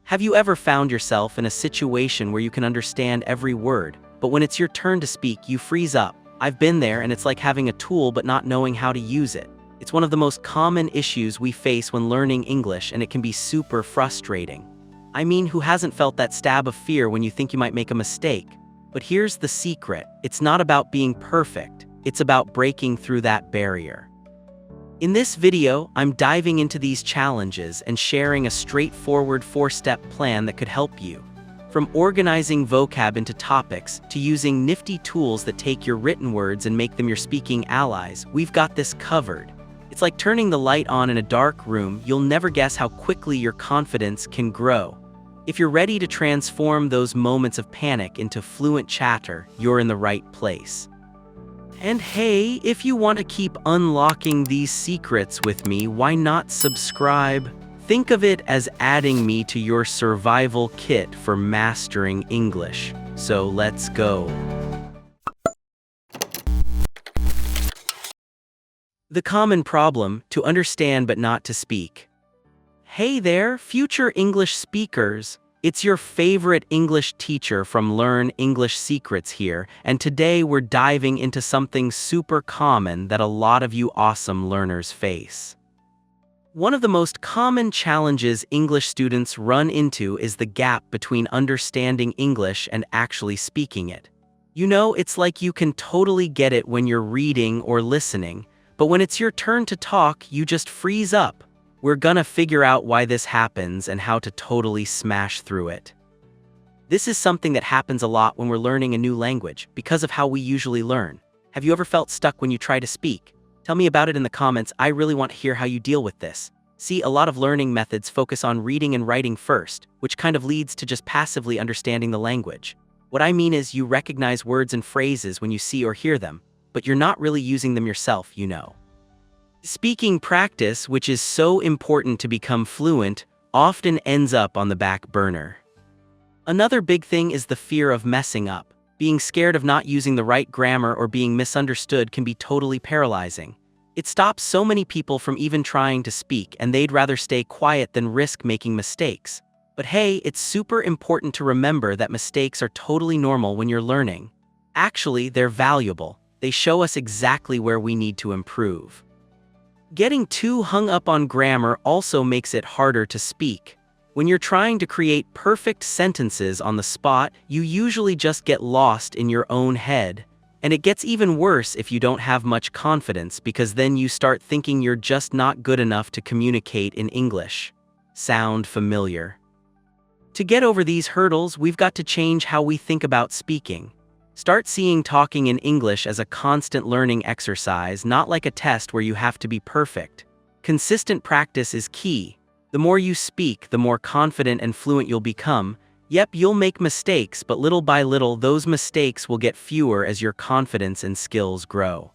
Have you ever found yourself in a situation where you can understand every word, but when it's your turn to speak, you freeze up? I've been there, and it's like having a tool but not knowing how to use it. It's one of the most common issues we face when learning English, and it can be super frustrating. I mean, who hasn't felt that stab of fear when you think you might make a mistake? But here's the secret. It's not about being perfect. It's about breaking through that barrier. In this video, I'm diving into these challenges and sharing a straightforward 4-step plan that could help you. From organizing vocab into topics to using nifty tools that take your written words and make them your speaking allies, we've got this covered. It's like turning the light on in a dark room. You'll never guess how quickly your confidence can grow. If you're ready to transform those moments of panic into fluent chatter, you're in the right place. And hey, if you want to keep unlocking these secrets with me, why not subscribe? Think of it as adding me to your survival kit for mastering English. So let's go. The common problem: to understand but not to speak. Hey there, future English speakers. It's your favorite English teacher from Learn English Secrets here, and today we're diving into something super common that a lot of you awesome learners face. One of the most common challenges English students run into is the gap between understanding English and actually speaking it. You know, it's like you can totally get it when you're reading or listening, but when it's your turn to talk, you just freeze up. We're gonna figure out why this happens and how to totally smash through it. This is something that happens a lot when we're learning a new language because of how we usually learn. Have you ever felt stuck when you try to speak? Tell me about it in the comments. I really want to hear how you deal with this. See, a lot of learning methods focus on reading and writing first, which kind of leads to just passively understanding the language. What I mean is, you recognize words and phrases when you see or hear them, but you're not really using them yourself, you know. Speaking practice, which is so important to become fluent, often ends up on the back burner. Another big thing is the fear of messing up. Being scared of not using the right grammar or being misunderstood can be totally paralyzing. It stops so many people from even trying to speak, and they'd rather stay quiet than risk making mistakes. But hey, it's super important to remember that mistakes are totally normal when you're learning. Actually, they're valuable. They show us exactly where we need to improve. Getting too hung up on grammar also makes it harder to speak. When you're trying to create perfect sentences on the spot, you usually just get lost in your own head. And it gets even worse if you don't have much confidence, because then you start thinking you're just not good enough to communicate in English. Sound familiar? To get over these hurdles, we've got to change how we think about speaking. Start seeing talking in English as a constant learning exercise, not like a test where you have to be perfect. Consistent practice is key. The more you speak, the more confident and fluent you'll become. Yep, you'll make mistakes, but little by little, those mistakes will get fewer as your confidence and skills grow.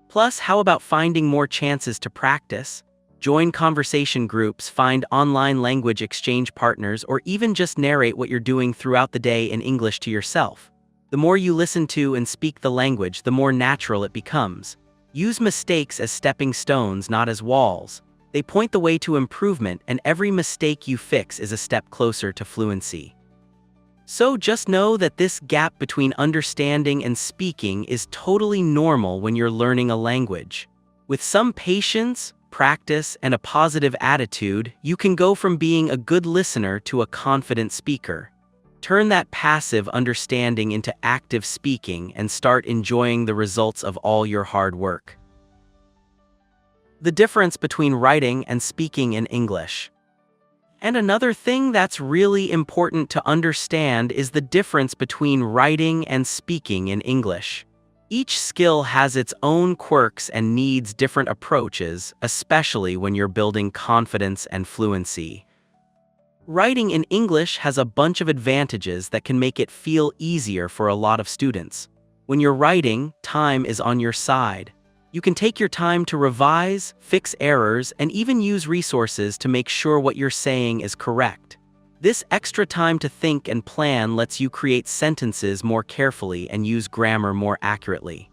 Plus, how about finding more chances to practice? Join conversation groups, find online language exchange partners, or even just narrate what you're doing throughout the day in English to yourself. The more you listen to and speak the language, the more natural it becomes. Use mistakes as stepping stones, not as walls. They point the way to improvement, and every mistake you fix is a step closer to fluency. So just know that this gap between understanding and speaking is totally normal when you're learning a language. With some patience, practice, and a positive attitude, you can go from being a good listener to a confident speaker. Turn that passive understanding into active speaking and start enjoying the results of all your hard work. The difference between writing and speaking in English. And another thing that's really important to understand is the difference between writing and speaking in English. Each skill has its own quirks and needs different approaches, especially when you're building confidence and fluency. Writing in English has a bunch of advantages that can make it feel easier for a lot of students. When you're writing, time is on your side. You can take your time to revise, fix errors, and even use resources to make sure what you're saying is correct. This extra time to think and plan lets you create sentences more carefully and use grammar more accurately.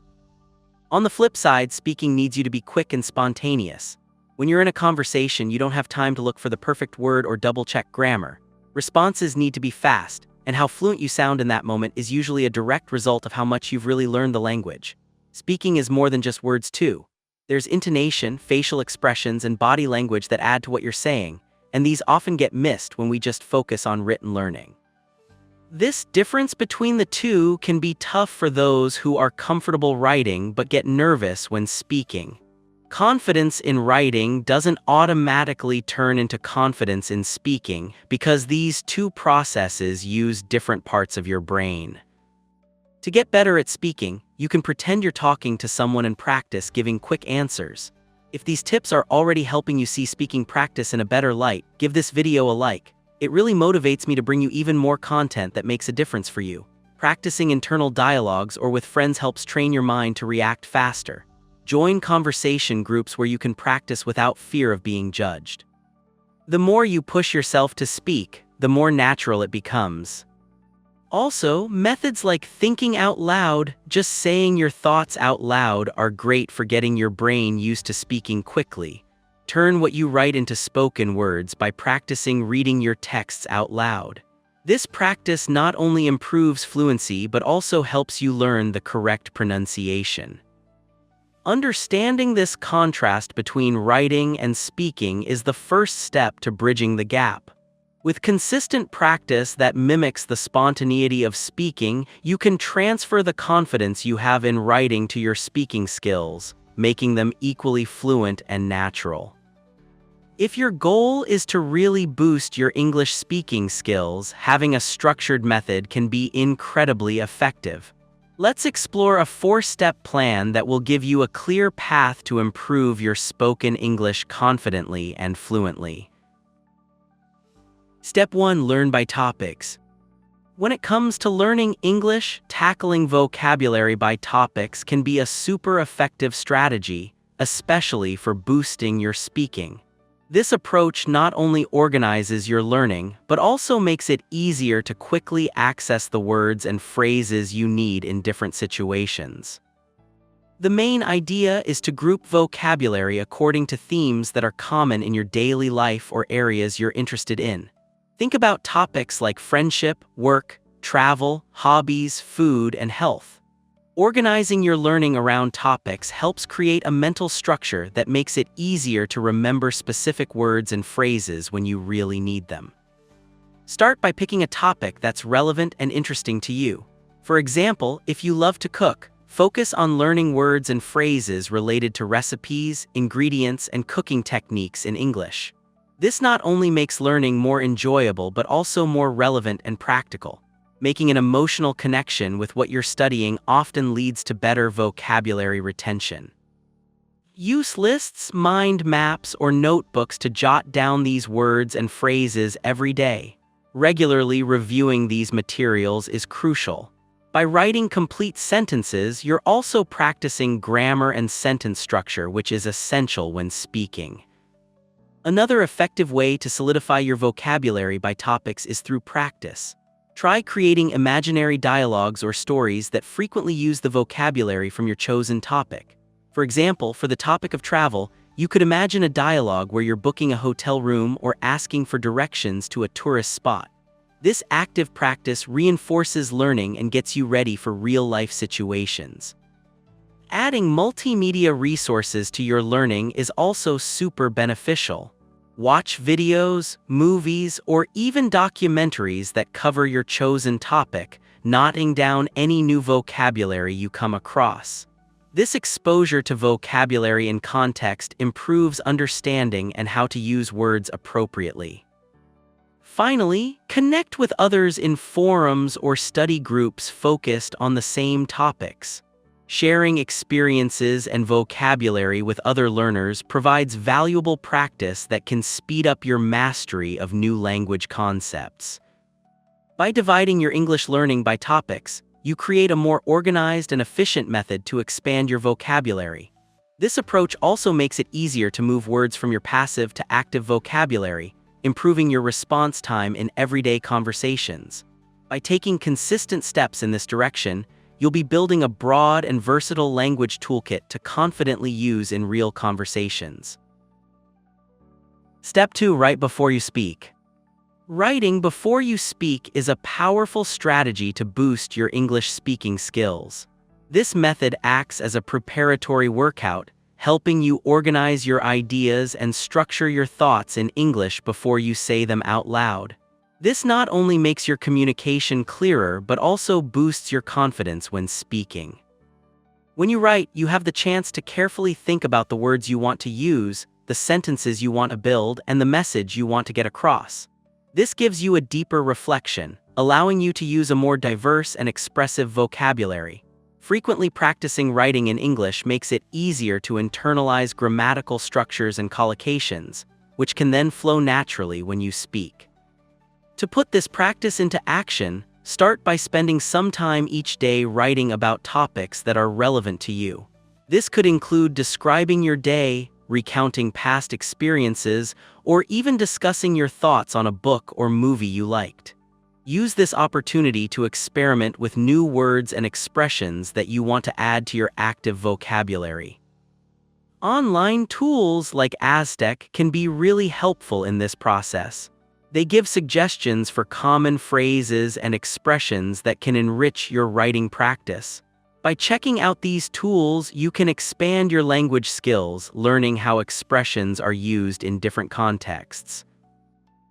On the flip side, speaking needs you to be quick and spontaneous. When you're in a conversation, you don't have time to look for the perfect word or double-check grammar. Responses need to be fast, and how fluent you sound in that moment is usually a direct result of how much you've really learned the language. Speaking is more than just words too. There's intonation, facial expressions, and body language that add to what you're saying, and these often get missed when we just focus on written learning. This difference between the two can be tough for those who are comfortable writing but get nervous when speaking. Confidence in writing doesn't automatically turn into confidence in speaking because these two processes use different parts of your brain. To get better at speaking, you can pretend you're talking to someone and practice giving quick answers. If these tips are already helping you see speaking practice in a better light, give this video a like. It really motivates me to bring you even more content that makes a difference for you. Practicing internal dialogues or with friends helps train your mind to react faster. Join conversation groups where you can practice without fear of being judged. The more you push yourself to speak, the more natural it becomes. Also, methods like thinking out loud, just saying your thoughts out loud, are great for getting your brain used to speaking quickly. Turn what you write into spoken words by practicing reading your texts out loud. This practice not only improves fluency but also helps you learn the correct pronunciation. Understanding this contrast between writing and speaking is the first step to bridging the gap. With consistent practice that mimics the spontaneity of speaking, you can transfer the confidence you have in writing to your speaking skills, making them equally fluent and natural. If your goal is to really boost your English speaking skills, having a structured method can be incredibly effective. Let's explore a 4-step plan that will give you a clear path to improve your spoken English confidently and fluently. Step 1. Learn by topics. When it comes to learning English, tackling vocabulary by topics can be a super effective strategy, especially for boosting your speaking. This approach not only organizes your learning, but also makes it easier to quickly access the words and phrases you need in different situations. The main idea is to group vocabulary according to themes that are common in your daily life or areas you're interested in. Think about topics like friendship, work, travel, hobbies, food, and health. Organizing your learning around topics helps create a mental structure that makes it easier to remember specific words and phrases when you really need them. Start by picking a topic that's relevant and interesting to you. For example, if you love to cook, focus on learning words and phrases related to recipes, ingredients, and cooking techniques in English. This not only makes learning more enjoyable but also more relevant and practical. Making an emotional connection with what you're studying often leads to better vocabulary retention. Use lists, mind maps, or notebooks to jot down these words and phrases every day. Regularly reviewing these materials is crucial. By writing complete sentences, you're also practicing grammar and sentence structure, which is essential when speaking. Another effective way to solidify your vocabulary by topics is through practice. Try creating imaginary dialogues or stories that frequently use the vocabulary from your chosen topic. For example, for the topic of travel, you could imagine a dialogue where you're booking a hotel room or asking for directions to a tourist spot. This active practice reinforces learning and gets you ready for real-life situations. Adding multimedia resources to your learning is also super beneficial. Watch videos, movies, or even documentaries that cover your chosen topic, noting down any new vocabulary you come across. This exposure to vocabulary in context improves understanding and how to use words appropriately. Finally, connect with others in forums or study groups focused on the same topics. Sharing experiences and vocabulary with other learners provides valuable practice that can speed up your mastery of new language concepts. By dividing your English learning by topics, you create a more organized and efficient method to expand your vocabulary. This approach also makes it easier to move words from your passive to active vocabulary, improving your response time in everyday conversations. By taking consistent steps in this direction, you'll be building a broad and versatile language toolkit to confidently use in real conversations. Step 2. Write before you speak. Writing before you speak is a powerful strategy to boost your English speaking skills. This method acts as a preparatory workout, helping you organize your ideas and structure your thoughts in English before you say them out loud. This not only makes your communication clearer but also boosts your confidence when speaking. When you write, you have the chance to carefully think about the words you want to use, the sentences you want to build, and the message you want to get across. This gives you a deeper reflection, allowing you to use a more diverse and expressive vocabulary. Frequently practicing writing in English makes it easier to internalize grammatical structures and collocations, which can then flow naturally when you speak. To put this practice into action, start by spending some time each day writing about topics that are relevant to you. This could include describing your day, recounting past experiences, or even discussing your thoughts on a book or movie you liked. Use this opportunity to experiment with new words and expressions that you want to add to your active vocabulary. Online tools like Aztec can be really helpful in this process. They give suggestions for common phrases and expressions that can enrich your writing practice. By checking out these tools, you can expand your language skills, learning how expressions are used in different contexts.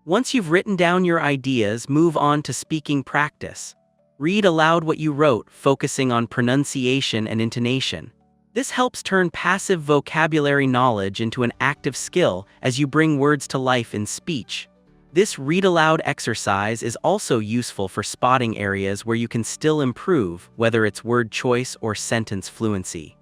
Once you've written down your ideas, move on to speaking practice. Read aloud what you wrote, focusing on pronunciation and intonation. This helps turn passive vocabulary knowledge into an active skill as you bring words to life in speech. This read-aloud exercise is also useful for spotting areas where you can still improve, whether it's word choice or sentence fluency.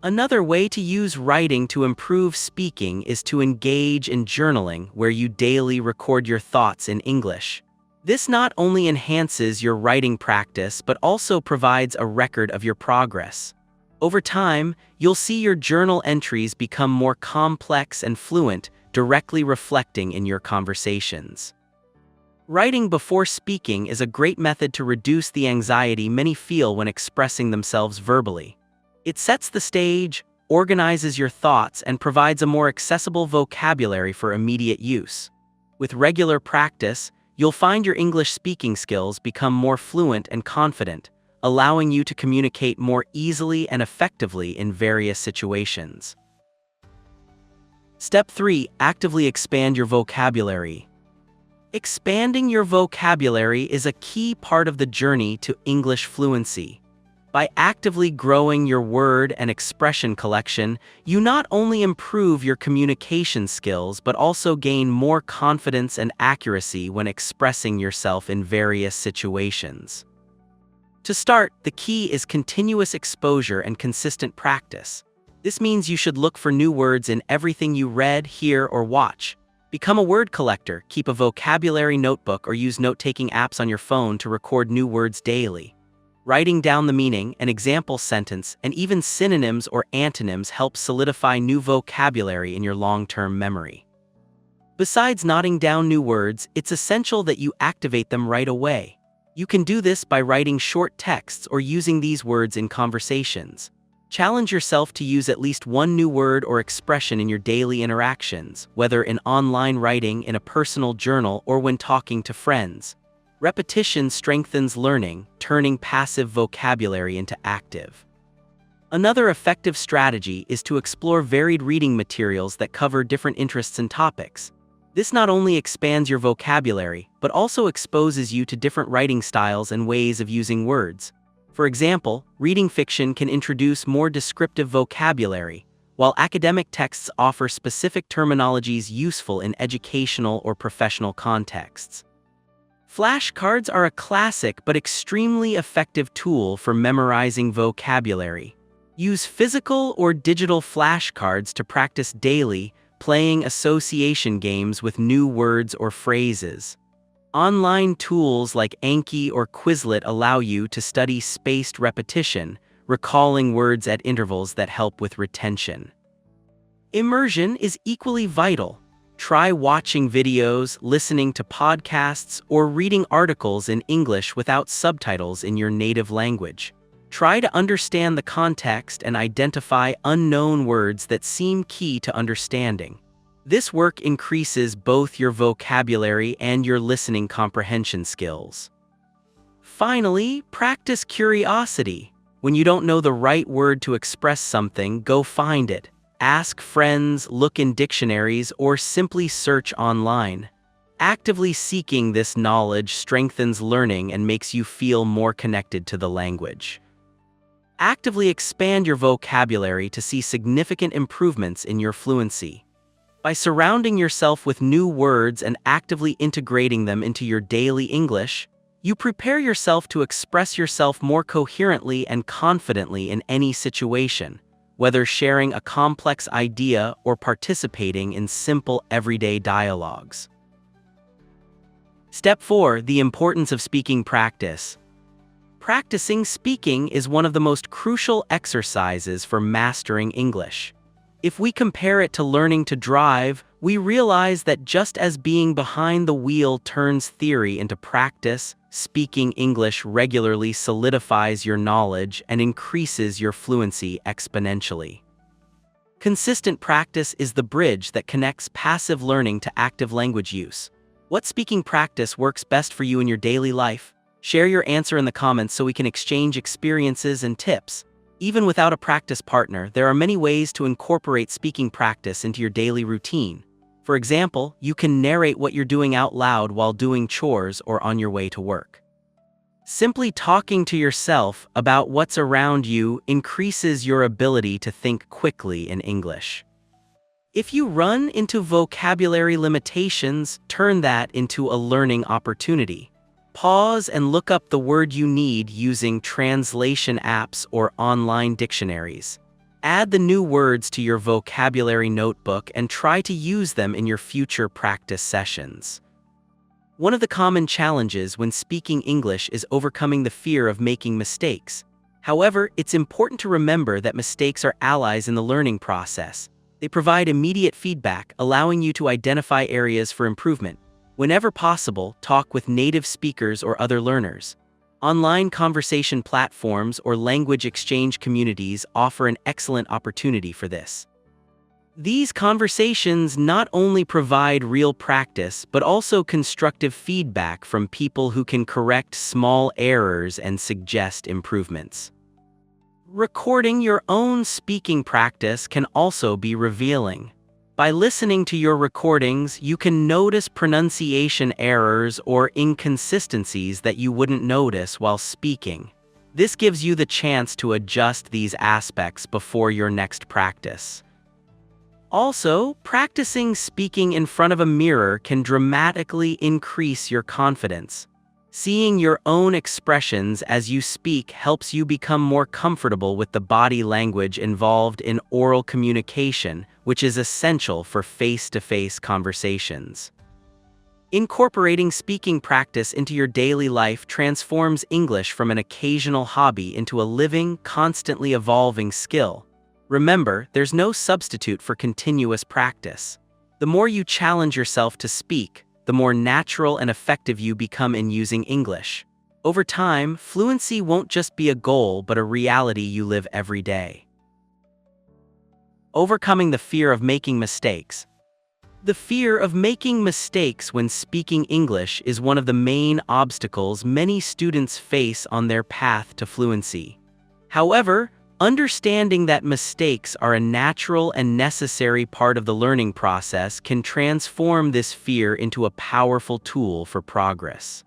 Another way to use writing to improve speaking is to engage in journaling, where you daily record your thoughts in English. This not only enhances your writing practice but also provides a record of your progress. Over time, you'll see your journal entries become more complex and fluent, directly reflecting in your conversations. Writing before speaking is a great method to reduce the anxiety many feel when expressing themselves verbally. It sets the stage, organizes your thoughts, and provides a more accessible vocabulary for immediate use. With regular practice, you'll find your English speaking skills become more fluent and confident, allowing you to communicate more easily and effectively in various situations. Step 3. Actively expand your vocabulary. Expanding your vocabulary is a key part of the journey to English fluency. By actively growing your word and expression collection, you not only improve your communication skills but also gain more confidence and accuracy when expressing yourself in various situations. To start, the key is continuous exposure and consistent practice. This means you should look for new words in everything you read, hear, or watch. Become a word collector, keep a vocabulary notebook, or use note-taking apps on your phone to record new words daily. Writing down the meaning, an example sentence, and even synonyms or antonyms helps solidify new vocabulary in your long-term memory. Besides noting down new words, it's essential that you activate them right away. You can do this by writing short texts or using these words in conversations. Challenge yourself to use at least one new word or expression in your daily interactions, whether in online writing, in a personal journal, or when talking to friends. Repetition strengthens learning, turning passive vocabulary into active. Another effective strategy is to explore varied reading materials that cover different interests and topics. This not only expands your vocabulary, but also exposes you to different writing styles and ways of using words. For example, reading fiction can introduce more descriptive vocabulary, while academic texts offer specific terminologies useful in educational or professional contexts. Flashcards are a classic but extremely effective tool for memorizing vocabulary. Use physical or digital flashcards to practice daily, playing association games with new words or phrases. Online tools like Anki or Quizlet allow you to study spaced repetition, recalling words at intervals that help with retention. Immersion is equally vital. Try watching videos, listening to podcasts, or reading articles in English without subtitles in your native language. Try to understand the context and identify unknown words that seem key to understanding. This work increases both your vocabulary and your listening comprehension skills. Finally, practice curiosity. When you don't know the right word to express something, go find it. Ask friends, look in dictionaries, or simply search online. Actively seeking this knowledge strengthens learning and makes you feel more connected to the language. Actively expand your vocabulary to see significant improvements in your fluency. By surrounding yourself with new words and actively integrating them into your daily English, you prepare yourself to express yourself more coherently and confidently in any situation, whether sharing a complex idea or participating in simple everyday dialogues. Step 4. The importance of speaking practice. Practicing speaking is one of the most crucial exercises for mastering English. If we compare it to learning to drive, we realize that just as being behind the wheel turns theory into practice, speaking English regularly solidifies your knowledge and increases your fluency exponentially. Consistent practice is the bridge that connects passive learning to active language use. What speaking practice works best for you in your daily life? Share your answer in the comments so we can exchange experiences and tips. Even without a practice partner, there are many ways to incorporate speaking practice into your daily routine. For example, you can narrate what you're doing out loud while doing chores or on your way to work. Simply talking to yourself about what's around you increases your ability to think quickly in English. If you run into vocabulary limitations, turn that into a learning opportunity. Pause and look up the word you need using translation apps or online dictionaries. Add the new words to your vocabulary notebook and try to use them in your future practice sessions. One of the common challenges when speaking English is overcoming the fear of making mistakes. However, it's important to remember that mistakes are allies in the learning process. They provide immediate feedback, allowing you to identify areas for improvement. Whenever possible, talk with native speakers or other learners. Online conversation platforms or language exchange communities offer an excellent opportunity for this. These conversations not only provide real practice, but also constructive feedback from people who can correct small errors and suggest improvements. Recording your own speaking practice can also be revealing. By listening to your recordings, you can notice pronunciation errors or inconsistencies that you wouldn't notice while speaking. This gives you the chance to adjust these aspects before your next practice. Also, practicing speaking in front of a mirror can dramatically increase your confidence. Seeing your own expressions as you speak helps you become more comfortable with the body language involved in oral communication, which is essential for face-to-face conversations. Incorporating speaking practice into your daily life transforms English from an occasional hobby into a living, constantly evolving skill. Remember, there's no substitute for continuous practice. The more you challenge yourself to speak, the more natural and effective you become in using English. Over time, fluency won't just be a goal but a reality you live every day. Overcoming the fear of making mistakes. The fear of making mistakes when speaking English is one of the main obstacles many students face on their path to fluency. However, understanding that mistakes are a natural and necessary part of the learning process can transform this fear into a powerful tool for progress.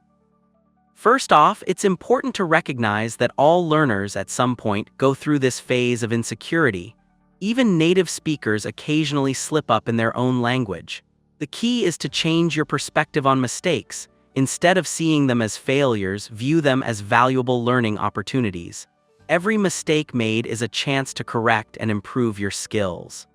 First off, it's important to recognize that all learners at some point go through this phase of insecurity. Even native speakers occasionally slip up in their own language. The key is to change your perspective on mistakes. Instead of seeing them as failures, view them as valuable learning opportunities. Every mistake made is a chance to correct and improve your skills.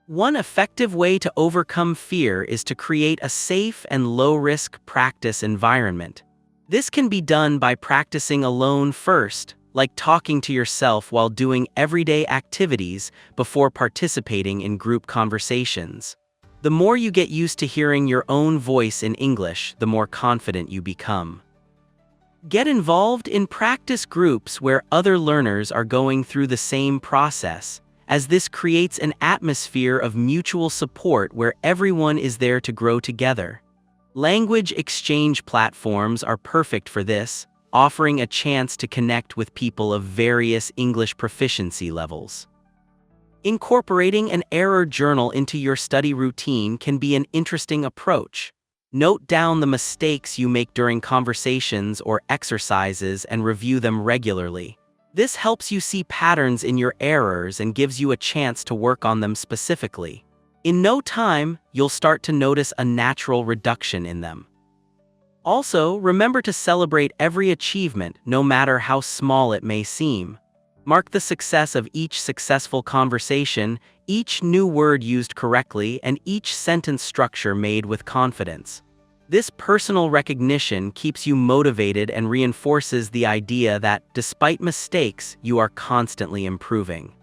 One effective way to overcome fear is to create a safe and low-risk practice environment. This can be done by practicing alone first, like talking to yourself while doing everyday activities before participating in group conversations. The more you get used to hearing your own voice in English, the more confident you become. Get involved in practice groups where other learners are going through the same process. as this creates an atmosphere of mutual support where everyone is there to grow together. Language exchange platforms are perfect for this, offering a chance to connect with people of various English proficiency levels. Incorporating an error journal into your study routine can be an interesting approach. Note down the mistakes you make during conversations or exercises and review them regularly. This helps you see patterns in your errors and gives you a chance to work on them specifically. In no time, you'll start to notice a natural reduction in them. Also, remember to celebrate every achievement, no matter how small it may seem. Mark the success of each successful conversation, each new word used correctly, and each sentence structure made with confidence. This personal recognition keeps you motivated and reinforces the idea that, despite mistakes, you are constantly improving.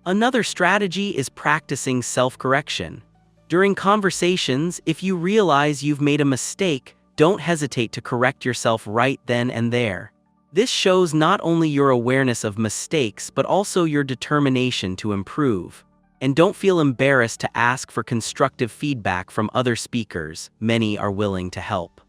Another strategy is practicing self-correction. During conversations, if you realize you've made a mistake, don't hesitate to correct yourself right then and there. This shows not only your awareness of mistakes but also your determination to improve. And don't feel embarrassed to ask for constructive feedback from other speakers. Many are willing to help.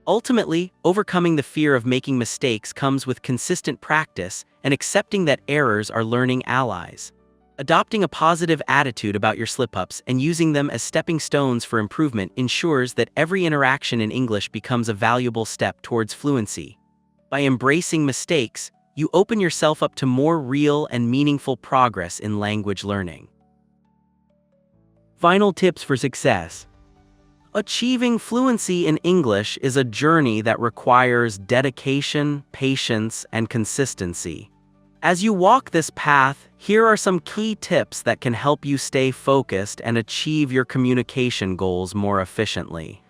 Ultimately, overcoming the fear of making mistakes comes with consistent practice and accepting that errors are learning allies. Adopting a positive attitude about your slip-ups and using them as stepping stones for improvement ensures that every interaction in English becomes a valuable step towards fluency. By embracing mistakes, you open yourself up to more real and meaningful progress in language learning. Final tips for success. Achieving fluency in English is a journey that requires dedication, patience, and consistency. As you walk this path, here are some key tips that can help you stay focused and achieve your communication goals more efficiently.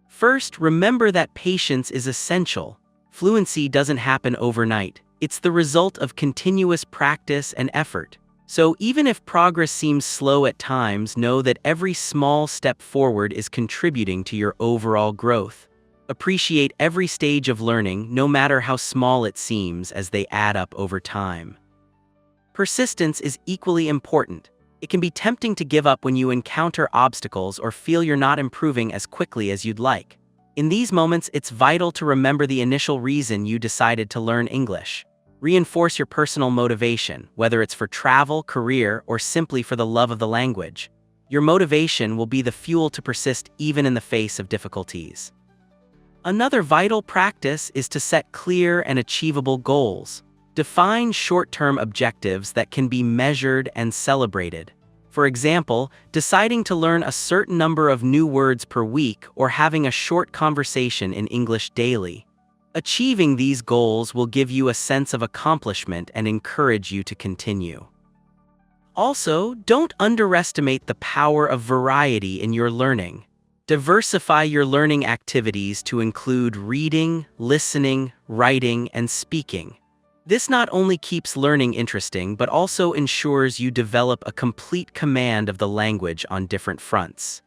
First, remember that patience is essential. Fluency doesn't happen overnight. It's the result of continuous practice and effort. So even if progress seems slow at times, know that every small step forward is contributing to your overall growth. Appreciate every stage of learning, no matter how small it seems, as they add up over time. Persistence is equally important. It can be tempting to give up when you encounter obstacles or feel you're not improving as quickly as you'd like. In these moments, it's vital to remember the initial reason you decided to learn English. Reinforce your personal motivation, whether it's for travel, career, or simply for the love of the language. Your motivation will be the fuel to persist even in the face of difficulties. Another vital practice is to set clear and achievable goals. Define short-term objectives that can be measured and celebrated. For example, deciding to learn a certain number of new words per week or having a short conversation in English daily. Achieving these goals will give you a sense of accomplishment and encourage you to continue. Also, don't underestimate the power of variety in your learning. Diversify your learning activities to include reading, listening, writing, and speaking. This not only keeps learning interesting but also ensures you develop a complete command of the language on different fronts.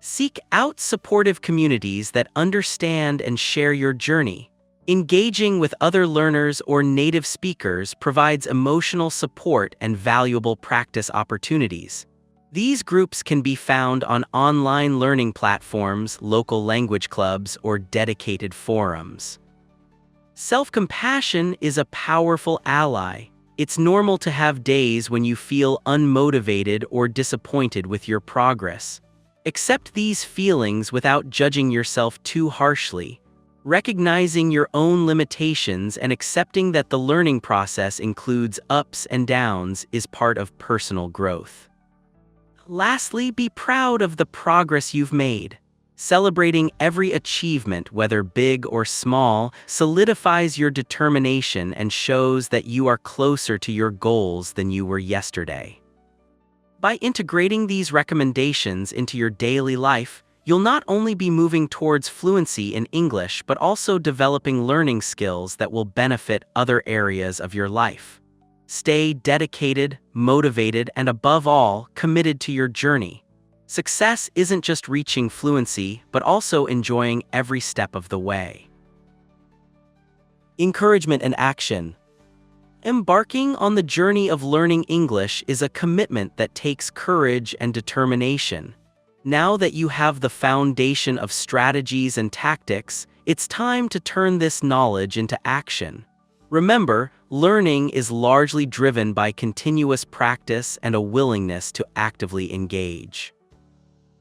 Seek out supportive communities that understand and share your journey. Engaging with other learners or native speakers provides emotional support and valuable practice opportunities. These groups can be found on online learning platforms, local language clubs, or dedicated forums. Self-compassion is a powerful ally. It's normal to have days when you feel unmotivated or disappointed with your progress. Accept these feelings without judging yourself too harshly. Recognizing your own limitations and accepting that the learning process includes ups and downs is part of personal growth. Lastly, be proud of the progress you've made. Celebrating every achievement, whether big or small, solidifies your determination and shows that you are closer to your goals than you were yesterday. By integrating these recommendations into your daily life, you'll not only be moving towards fluency in English but also developing learning skills that will benefit other areas of your life. Stay dedicated, motivated, and above all, committed to your journey. Success isn't just reaching fluency, but also enjoying every step of the way. Encouragement and action. Embarking on the journey of learning English is a commitment that takes courage and determination. Now that you have the foundation of strategies and tactics, it's time to turn this knowledge into action. Remember, learning is largely driven by continuous practice and a willingness to actively engage.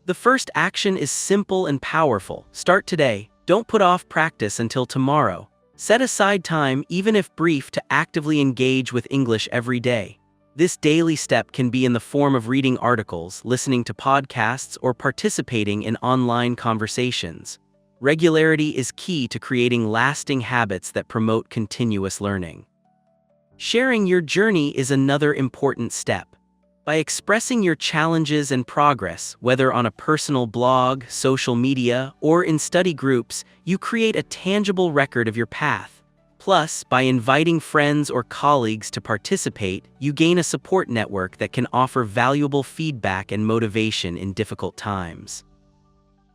The first action is simple and powerful. Start today. Don't put off practice until tomorrow. Set aside time, even if brief, to actively engage with English every day. This daily step can be in the form of reading articles, listening to podcasts, or participating in online conversations. Regularity is key to creating lasting habits that promote continuous learning. Sharing your journey is another important step. By expressing your challenges and progress, whether on a personal blog, social media, or in study groups, you create a tangible record of your path. Plus, by inviting friends or colleagues to participate, you gain a support network that can offer valuable feedback and motivation in difficult times.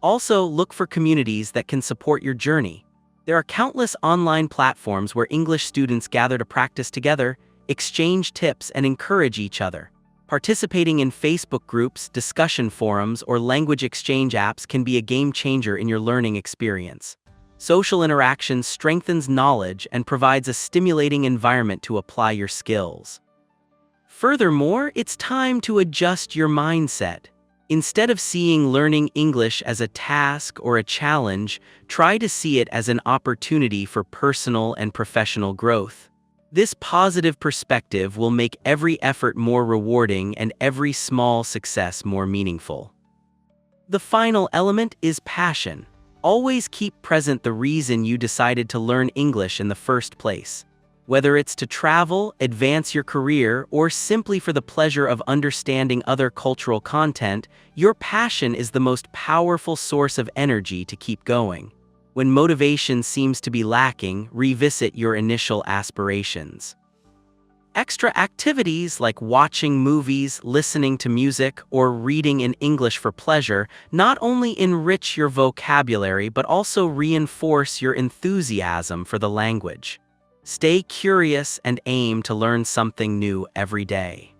Also, look for communities that can support your journey. There are countless online platforms where English students gather to practice together, exchange tips, and encourage each other. Participating in Facebook groups, discussion forums, or language exchange apps can be a game changer in your learning experience. Social interaction strengthens knowledge and provides a stimulating environment to apply your skills. Furthermore, it's time to adjust your mindset. Instead of seeing learning English as a task or a challenge, try to see it as an opportunity for personal and professional growth. This positive perspective will make every effort more rewarding and every small success more meaningful. The final element is passion. Always keep present the reason you decided to learn English in the first place. Whether it's to travel, advance your career, or simply for the pleasure of understanding other cultural content, your passion is the most powerful source of energy to keep going. When motivation seems to be lacking, revisit your initial aspirations. Extra activities like watching movies, listening to music, or reading in English for pleasure not only enrich your vocabulary but also reinforce your enthusiasm for the language. Stay curious and aim to learn something new every day.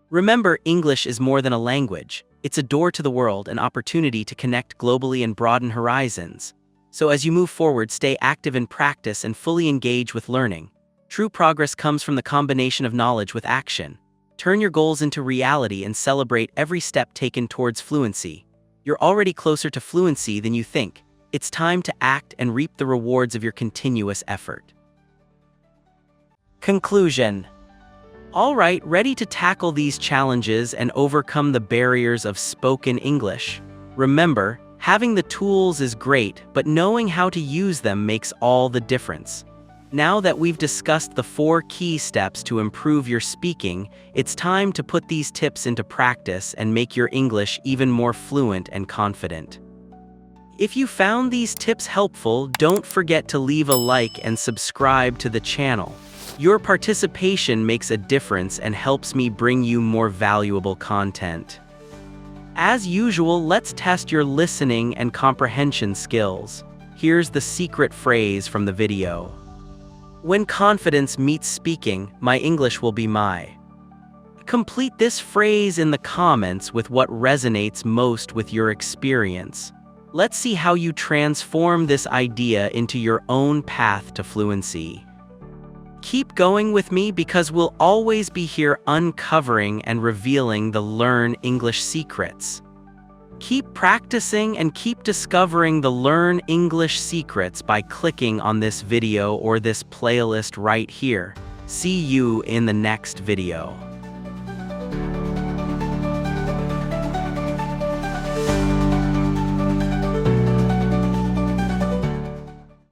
Remember, English is more than a language. It's a door to the world, an opportunity to connect globally and broaden horizons. So as you move forward, stay active in practice and fully engage with learning. True progress comes from the combination of knowledge with action. Turn your goals into reality and celebrate every step taken towards fluency. You're already closer to fluency than you think. It's time to act and reap the rewards of your continuous effort. Conclusion. All right, ready to tackle these challenges and overcome the barriers of spoken English? Remember, having the tools is great, but knowing how to use them makes all the difference. Now that we've discussed the 4 key steps to improve your speaking, it's time to put these tips into practice and make your English even more fluent and confident. If you found these tips helpful, don't forget to leave a like and subscribe to the channel. Your participation makes a difference and helps me bring you more valuable content. As usual, let's test your listening and comprehension skills. Here's the secret phrase from the video. When confidence meets speaking, my English will be my. Complete this phrase in the comments with what resonates most with your experience. Let's see how you transform this idea into your own path to fluency. Keep going with me because we'll always be here uncovering and revealing the Learn English secrets. Keep practicing and keep discovering the Learn English secrets by clicking on this video or this playlist right here. See you in the next video.